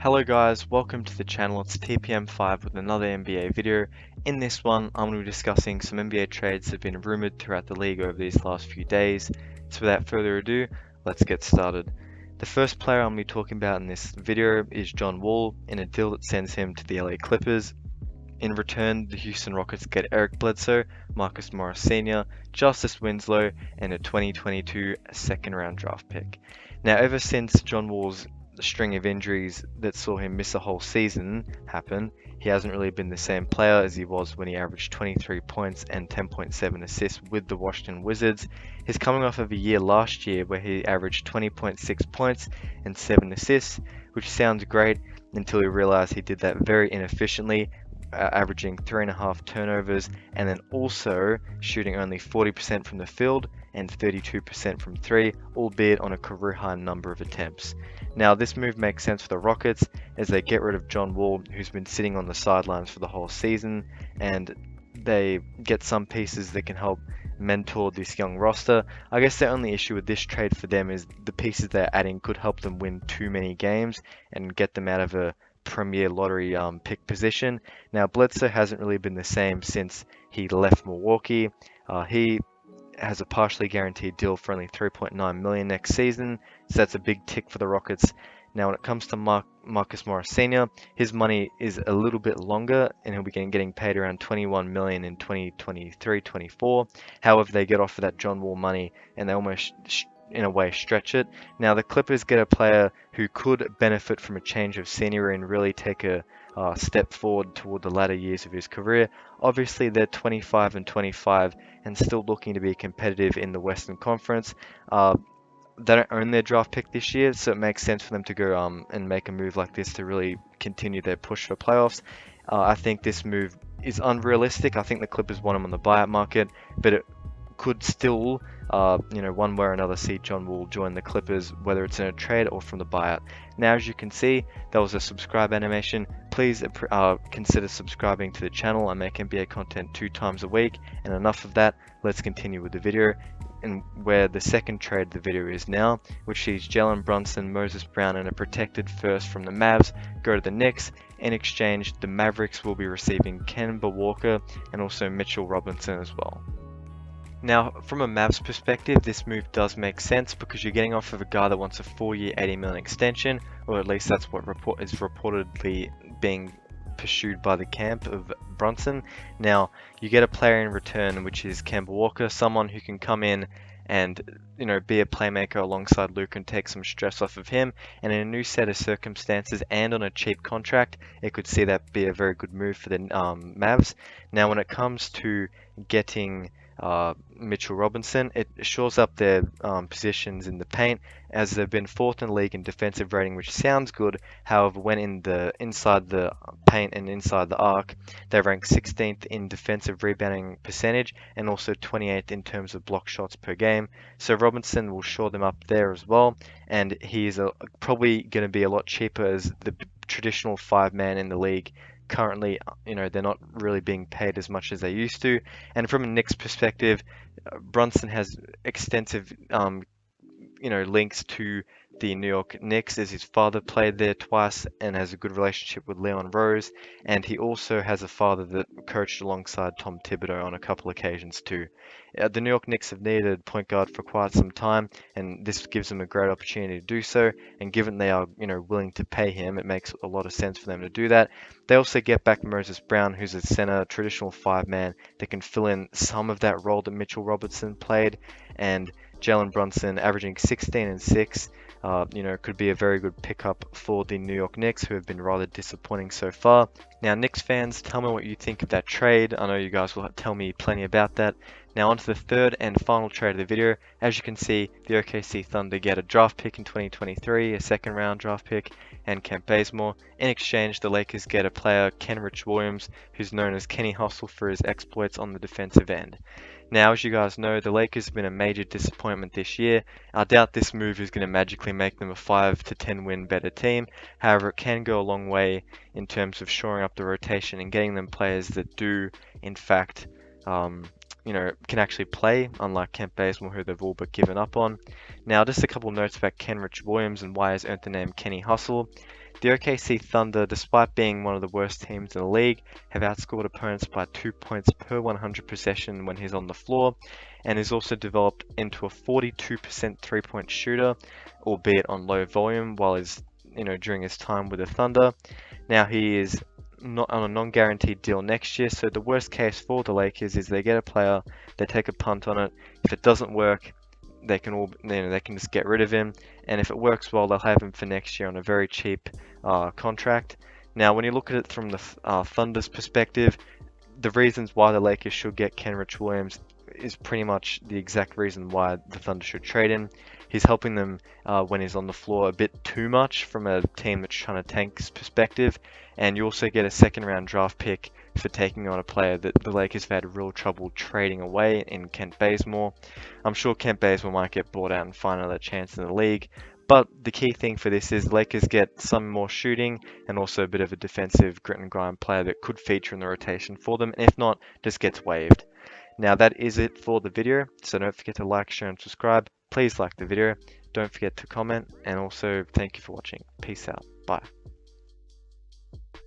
Hello guys, welcome to the channel. It's TPM5 with another NBA video. In this one, I'm going to be discussing some NBA trades that have been rumored throughout the league over these last few days. So without further ado, let's get started. The first player I'm going to be talking about in this video is John Wall in a deal that sends him to the LA Clippers. In return, the Houston Rockets get Eric Bledsoe, Marcus Morris Sr., Justice Winslow, and a 2022 second round draft pick. Now, ever since John Wall's string of injuries that saw him miss a whole season happen, he hasn't really been the same player as he was when he averaged 23 points and 10.7 assists with the Washington Wizards. He's coming off of a year last year where he averaged 20.6 points and 7 assists, which sounds great until he realized he did that very inefficiently, averaging 3.5 turnovers and then also shooting only 40% from the field and 32% from 3, albeit on a career high number of attempts. Now, this move makes sense for the Rockets as they get rid of John Wall, who's been sitting on the sidelines for the whole season, and they get some pieces that can help mentor this young roster. I guess the only issue with this trade for them is the pieces they're adding could help them win too many games and get them out of a premier lottery pick position. Now, Bledsoe hasn't really been the same since he left Milwaukee. He has a partially guaranteed deal for only 3.9 million next season, so that's a big tick for the Rockets. Now, when it comes to Marcus Morris Sr., his money is a little bit longer, and he'll be getting paid around 21 million in 2023-24. However, they get off of that John Wall money, and they almost in a way stretch it. Now the Clippers get a player who could benefit from a change of scenery and really take a step forward toward the latter years of his career. Obviously they're 25 and 25 and still looking to be competitive in the Western Conference. They don't own their draft pick this year, so it makes sense for them to go and make a move like this to really continue their push for playoffs. I think this move is unrealistic. I think the Clippers want him on the buyout market, but it could still, one way or another, see John Wall join the Clippers, whether it's in a trade or from the buyout. Now, as you can see, that was a subscribe animation. Please consider subscribing to the channel. I make NBA content 2 times a week, and enough of that. Let's continue with the video, and where the second trade of the video is now, which sees Jalen Brunson, Moses Brown, and a protected first from the Mavs go to the Knicks. In exchange, the Mavericks will be receiving Kemba Walker and also Mitchell Robinson as well. Now, from a Mavs perspective, this move does make sense because you're getting off of a guy that wants a 4-year, $80 million extension, or at least that's what is reportedly being pursued by the camp of Brunson. Now, you get a player in return, which is Kemba Walker, someone who can come in and be a playmaker alongside Luke and take some stress off of him. And in a new set of circumstances and on a cheap contract, it could see that be a very good move for the Mavs. Now, when it comes to getting Mitchell Robinson, it shores up their positions in the paint, as they've been 4th in the league in defensive rating, which sounds good. However, when inside the paint and inside the arc, they rank 16th in defensive rebounding percentage and also 28th in terms of block shots per game. So Robinson will shore them up there as well, and he is probably going to be a lot cheaper as the traditional 5-man in the league. Currently, they're not really being paid as much as they used to. And from a Knicks perspective, Brunson has extensive, links to the New York Knicks, as his father played there twice and has a good relationship with Leon Rose. And he also has a father that coached alongside Tom Thibodeau on a couple occasions too. The New York Knicks have needed a point guard for quite some time, and this gives them a great opportunity to do so. And given they are, willing to pay him, it makes a lot of sense for them to do that. They also get back Moses Brown, who's a center, traditional 5-man that can fill in some of that role that Mitchell Robinson played. And Jalen Brunson, averaging 16 and 6, could be a very good pickup for the New York Knicks, who have been rather disappointing so far. Now, Knicks fans, tell me what you think of that trade. I know you guys will tell me plenty about that. Now, on to the third and final trade of the video. As you can see, the OKC Thunder get a draft pick in 2023, a second round draft pick, and Kent Bazemore. In exchange, the Lakers get a player, Kenrich Williams, who's known as Kenny Hustle for his exploits on the defensive end. Now, as you guys know, the Lakers have been a major disappointment this year. I doubt this move is going to magically make them a 5 to 10 win better team. However, it can go a long way in terms of shoring up the rotation and getting them players that do, in fact, can actually play, unlike Kent Bazemore, who they've all but given up on. Now, just a couple notes about Kenrich Williams and why he's earned the name Kenny Hustle. The OKC Thunder, despite being one of the worst teams in the league, have outscored opponents by 2 points per 100 possession when he's on the floor, and is also developed into a 42% three-point shooter, albeit on low volume, while he's during his time with the Thunder. Now he is not on a non-guaranteed deal next year, so the worst case for the Lakers is they get a player, they take a punt on it. If it doesn't work, they can they can just get rid of him, and if it works well, they'll have him for next year on a very cheap contract. Now, when you look at it from the Thunder's perspective, the reasons why the Lakers should get Kenrich Williams is pretty much the exact reason why the Thunder should trade him. He's helping them when he's on the floor a bit too much from a team that's trying to tank's perspective, and you also get a second round draft pick for taking on a player that the Lakers have had real trouble trading away in Kent Bazemore. I'm sure Kent Bazemore might get bought out and find another chance in the league, but the key thing for this is the Lakers get some more shooting and also a bit of a defensive grit and grind player that could feature in the rotation for them, and if not, just gets waived. Now that is it for the video, so don't forget to like, share and subscribe. Please like the video, don't forget to comment, and also thank you for watching. Peace out. Bye.